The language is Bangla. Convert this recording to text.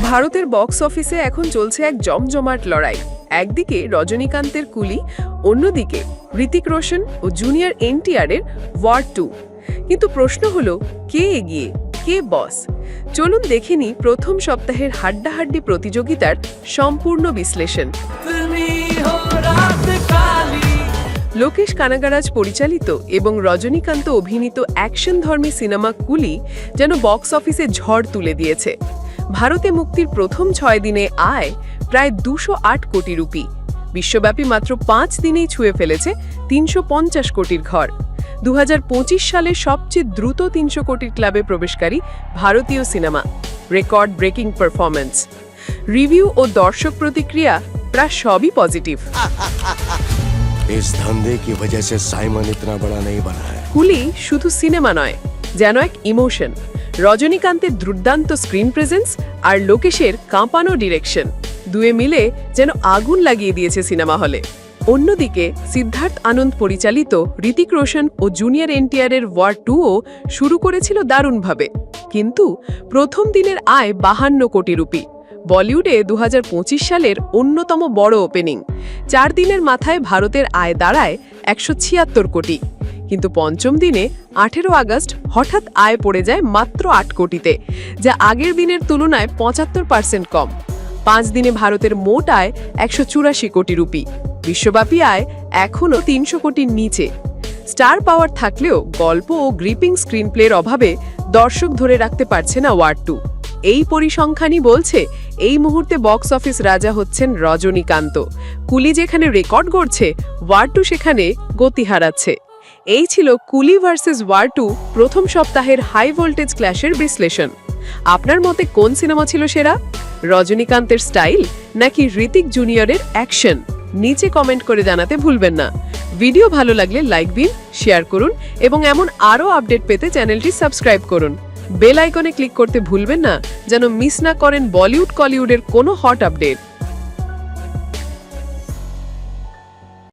ভারতের বক্স অফিসে এখন চলছে এক জমজমাট লড়াই। একদিকে রজনীকান্তের কুলি, অন্যদিকে ঋতিক রোশন ও জুনিয়র এনটিআরের ওয়ার 2। কিন্তু প্রশ্ন হলো, কে এগিয়ে, কে বস? চলুন দেখে নিই প্রথম সপ্তাহের হাড্ডাহাড্ডি প্রতিযোগিতার সম্পূর্ণ বিশ্লেষণ। লোকেশ কানাগারাজ পরিচালিত এবং রজনীকান্ত অভিনীত অ্যাকশনধর্মী সিনেমা কুলি যেন বক্স অফিসে ঝড় তুলে দিয়েছে। ভারতে মুক্তির প্রথম 6 দিনে আয় প্রায় 208 কোটি রুপি। বিশ্বব্যাপী মাত্র 5 দিনেই ছুঁয়ে ফেলেছে 350 কোটির ঘর। 2025 সালে সবচেয়ে দ্রুত 300 কোটির ক্লাবে প্রবেশকারী ভারতীয় সিনেমা। Record breaking performance. রিভিউ ও দর্শক প্রতিক্রিয়া প্রায় সবই পজিটিভ। इस धंधे की वजह से साइमन इतना बड़ा नहीं बना है। কুলি শুধু সিনেমা নয়, যেন এক ইমোশন। রজনীকান্তের দুর্দান্ত স্ক্রিন প্রেজেন্স আর লোকেশের কাঁপানো ডিরেকশন দুয়ে মিলে যেন আগুন লাগিয়ে দিয়েছে সিনেমা হলে। অন্যদিকে সিদ্ধার্থ আনন্দ পরিচালিত ঋতিক রোশন ও জুনিয়র এনটিআরের ওয়ার 2ও শুরু করেছিল দারুণভাবে, কিন্তু প্রথম দিনের আয় 52 কোটি রুপি। বলিউডে 2025 সালের অন্যতম বড় ওপেনিং। 4 দিনের মাথায় ভারতের আয় দাঁড়ায় 176 কোটি, কিন্তু পঞ্চম দিনে 18 আগস্ট হঠাৎ আয় পড়ে যায় মাত্র 8 কোটিতে, যা আগের দিনের তুলনায় 75% কম। 5 দিনে ভারতের মোট আয় 184 কোটি রুপি। বিশ্বব্যাপী আয় এখনও 300 কোটির নিচে। স্টার পাওয়ার থাকলেও গল্প ও গ্রিপিং স্ক্রিনপ্লের অভাবে দর্শক ধরে রাখতে পারছে না ওয়ার 2। এই পরিসংখ্যানই বলছে এই মুহূর্তে বক্স অফিস রাজা হচ্ছেন রজনীকান্ত। কুলি যেখানে রেকর্ড গড়ছে, ওয়ার 2 সেখানে গতি হারাচ্ছে। এই ছিল কুলি ভার্সেস ওয়ার 2 প্রথম সপ্তাহের হাই ভোল্টেজ ক্ল্যাশের বিশ্লেষণ। আপনার মতে কোন সিনেমা ছিল সেরা? রজনীকান্তের স্টাইল নাকি ঋতিক জুনিয়রের অ্যাকশন? নিচে কমেন্ট করে জানাতে ভুলবেন না। ভিডিও ভালো লাগলে লাইক দিন, শেয়ার করুন এবং এমন আরও আপডেট পেতে চ্যানেলটি সাবস্ক্রাইব করুন। বেল আইকনে ক্লিক করতে ভুলবেন না, যেন মিস না করেন বলিউড কলিউডের কোনো হট আপডেট।